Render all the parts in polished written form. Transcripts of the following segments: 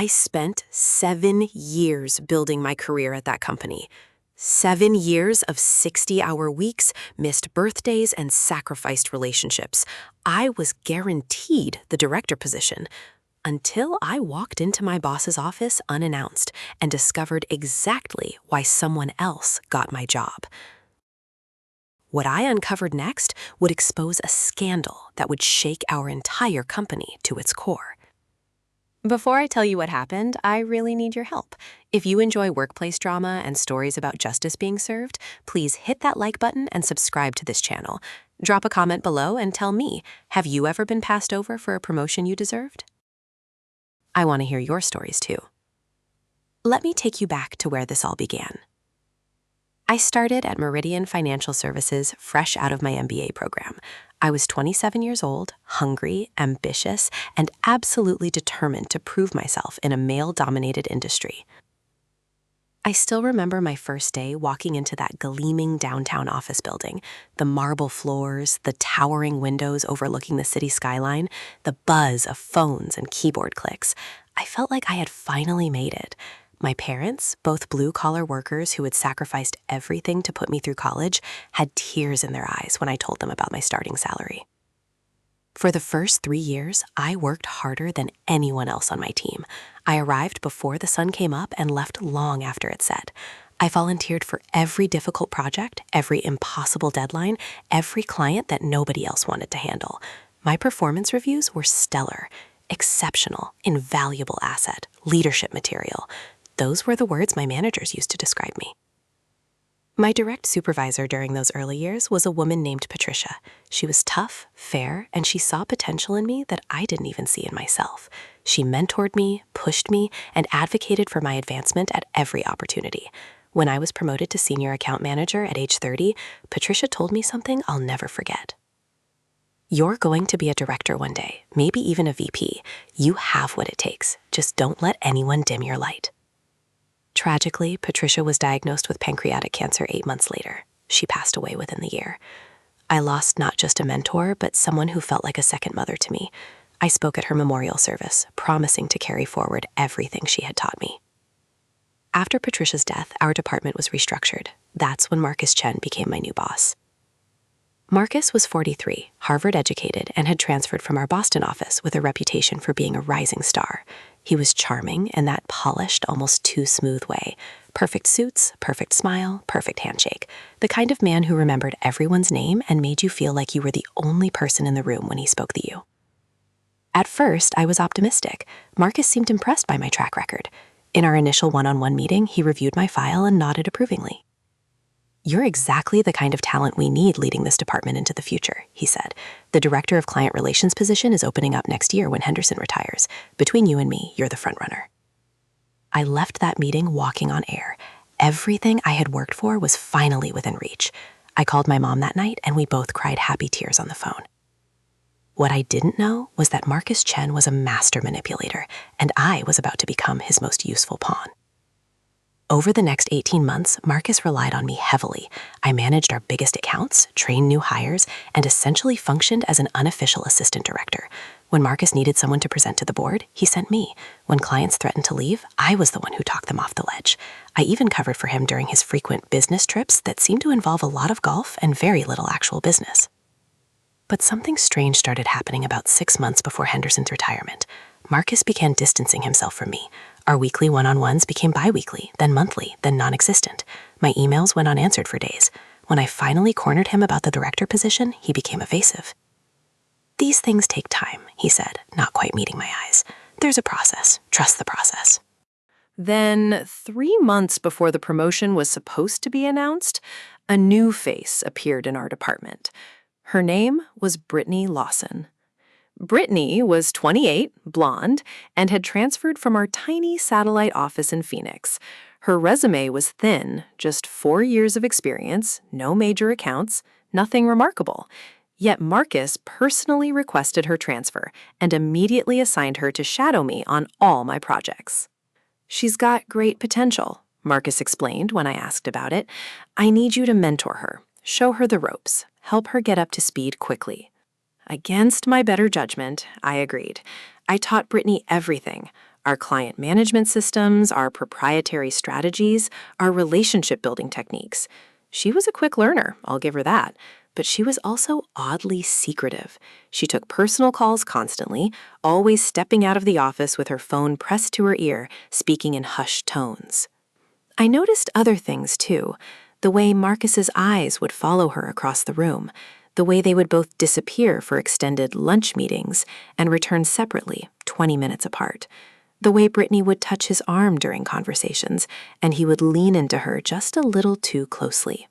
I spent 7 years building my career at that company. 7 years of 60-hour weeks, missed birthdays, and sacrificed relationships. I was guaranteed the director position until I walked into my boss's office unannounced and discovered exactly why someone else got my job. What I uncovered next would expose a scandal that would shake our entire company to its core. Before I tell you what happened, I really need your help. If you enjoy workplace drama and stories about justice being served, please hit that like button and subscribe to this channel. Drop a comment below and tell me, have you ever been passed over for a promotion you deserved? I want to hear your stories too. Let me take you back to where this all began. I started at Meridian Financial Services fresh out of my MBA program. I was 27 years old, hungry, ambitious, and absolutely determined to prove myself in a male-dominated industry. I still remember my first day walking into that gleaming downtown office building, the marble floors, the towering windows overlooking the city skyline, the buzz of phones and keyboard clicks. I felt like I had finally made it. My parents, both blue-collar workers who had sacrificed everything to put me through college, had tears in their eyes when I told them about my starting salary. For the first 3 years, I worked harder than anyone else on my team. I arrived before the sun came up and left long after it set. I volunteered for every difficult project, every impossible deadline, every client that nobody else wanted to handle. My performance reviews were stellar, exceptional, invaluable asset, leadership material. Those were the words my managers used to describe me. My direct supervisor during those early years was a woman named Patricia. She was tough, fair, and she saw potential in me that I didn't even see in myself. She mentored me, pushed me, and advocated for my advancement at every opportunity. When I was promoted to senior account manager at age 30, Patricia told me something I'll never forget. You're going to be a director one day, maybe even a VP. You have what it takes. Just don't let anyone dim your light. Tragically, Patricia was diagnosed with pancreatic cancer 8 months later. She passed away within the year. I lost not just a mentor, but someone who felt like a second mother to me. I spoke at her memorial service, promising to carry forward everything she had taught me. After Patricia's death, our department was restructured. That's when Marcus Chen became my new boss. Marcus was 43, Harvard-educated, and had transferred from our Boston office with a reputation for being a rising star. He was charming in that polished, almost too smooth way. Perfect suits, perfect smile, perfect handshake. The kind of man who remembered everyone's name and made you feel like you were the only person in the room when he spoke to you. At first, I was optimistic. Marcus seemed impressed by my track record. In our initial one-on-one meeting, he reviewed my file and nodded approvingly. "You're exactly the kind of talent we need leading this department into the future," he said. "The Director of Client Relations position is opening up next year when Henderson retires. Between you and me, you're the frontrunner." I left that meeting walking on air. Everything I had worked for was finally within reach. I called my mom that night, and we both cried happy tears on the phone. What I didn't know was that Marcus Chen was a master manipulator, and I was about to become his most useful pawn. Over the next 18 months, Marcus relied on me heavily. I managed our biggest accounts, trained new hires, and essentially functioned as an unofficial assistant director. When Marcus needed someone to present to the board, he sent me. When clients threatened to leave, I was the one who talked them off the ledge. I even covered for him during his frequent business trips that seemed to involve a lot of golf and very little actual business. But something strange started happening about 6 months before Henderson's retirement. Marcus began distancing himself from me. Our weekly one-on-ones became bi-weekly, then monthly, then non-existent. My emails went unanswered for days. When I finally cornered him about the director position, he became evasive. "These things take time," he said, not quite meeting my eyes. "There's a process. Trust the process." Then, 3 months before the promotion was supposed to be announced, a new face appeared in our department. Her name was Brittany Lawson. Brittany was 28, blonde, and had transferred from our tiny satellite office in Phoenix. Her resume was thin, just 4 years of experience, no major accounts, nothing remarkable. Yet Marcus personally requested her transfer and immediately assigned her to shadow me on all my projects. "She's got great potential," Marcus explained when I asked about it. "I need you to mentor her, show her the ropes, help her get up to speed quickly." Against my better judgment, I agreed. I taught Brittany everything: our client management systems, our proprietary strategies, our relationship building techniques. She was a quick learner, I'll give her that, but she was also oddly secretive. She took personal calls constantly, always stepping out of the office with her phone pressed to her ear, speaking in hushed tones. I noticed other things, too. The way Marcus's eyes would follow her across the room, the way they would both disappear for extended lunch meetings and return separately, 20 minutes apart. The way Brittany would touch his arm during conversations, and he would lean into her just a little too closely.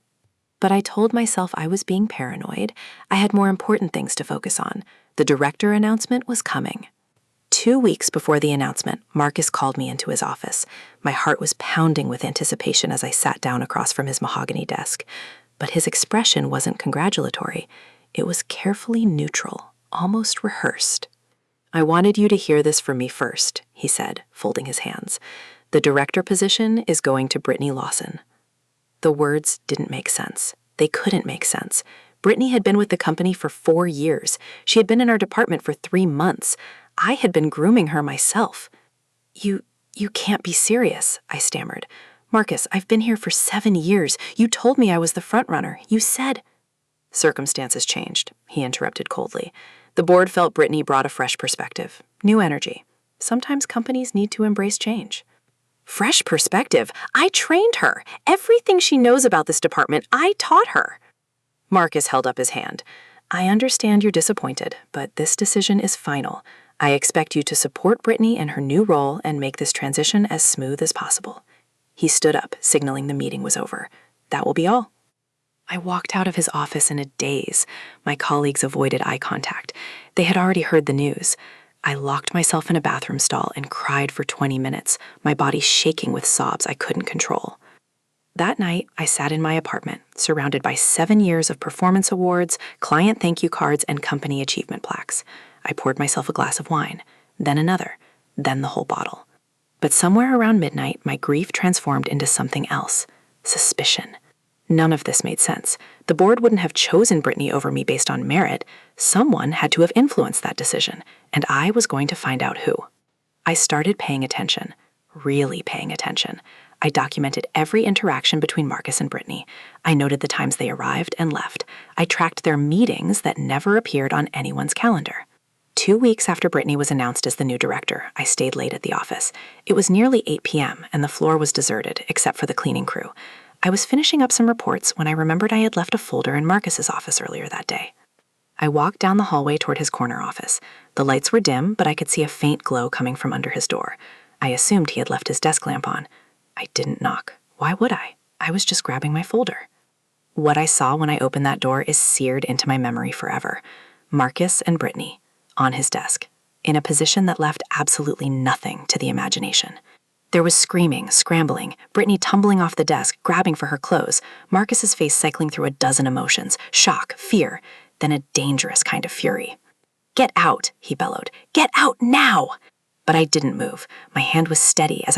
But I told myself I was being paranoid. I had more important things to focus on. The director announcement was coming. 2 weeks before the announcement, Marcus called me into his office. My heart was pounding with anticipation as I sat down across from his mahogany desk. But his expression wasn't congratulatory. It was carefully neutral, almost rehearsed. "I wanted you to hear this from me first," he said, folding his hands. "The director position is going to Brittany Lawson." The words didn't make sense. They couldn't make sense. Brittany had been with the company for 4 years. She had been in our department for 3 months. I had been grooming her myself. You can't be serious," I stammered. "Marcus, I've been here for 7 years. You told me I was the front runner. You said—" "Circumstances changed," he interrupted coldly. "The board felt Brittany brought a fresh perspective, new energy. Sometimes companies need to embrace change." "Fresh perspective? I trained her. Everything she knows about this department, I taught her." Marcus held up his hand. "I understand you're disappointed, but this decision is final. I expect you to support Brittany in her new role and make this transition as smooth as possible." He stood up, signaling the meeting was over. "That will be all." I walked out of his office in a daze. My colleagues avoided eye contact. They had already heard the news. I locked myself in a bathroom stall and cried for 20 minutes, my body shaking with sobs I couldn't control. That night, I sat in my apartment, surrounded by 7 years of performance awards, client thank you cards, and company achievement plaques. I poured myself a glass of wine, then another, then the whole bottle. But somewhere around midnight, my grief transformed into something else: suspicion. None of this made sense. The board wouldn't have chosen Brittany over me based on merit. Someone had to have influenced that decision, and I was going to find out who. I started paying attention, really paying attention. I documented every interaction between Marcus and Brittany. I noted the times they arrived and left. I tracked their meetings that never appeared on anyone's calendar. 2 weeks after Brittany was announced as the new director, I stayed late at the office. It was nearly 8 p.m., and the floor was deserted, except for the cleaning crew. I was finishing up some reports when I remembered I had left a folder in Marcus's office earlier that day. I walked down the hallway toward his corner office. The lights were dim, but I could see a faint glow coming from under his door. I assumed he had left his desk lamp on. I didn't knock. Why would I? I was just grabbing my folder. What I saw when I opened that door is seared into my memory forever. Marcus and Brittany, on his desk, in a position that left absolutely nothing to the imagination. There was screaming, scrambling, Brittany tumbling off the desk, grabbing for her clothes, Marcus's face cycling through a dozen emotions: shock, fear, then a dangerous kind of fury. "Get out," he bellowed. "Get out now!" But I didn't move. My hand was steady as I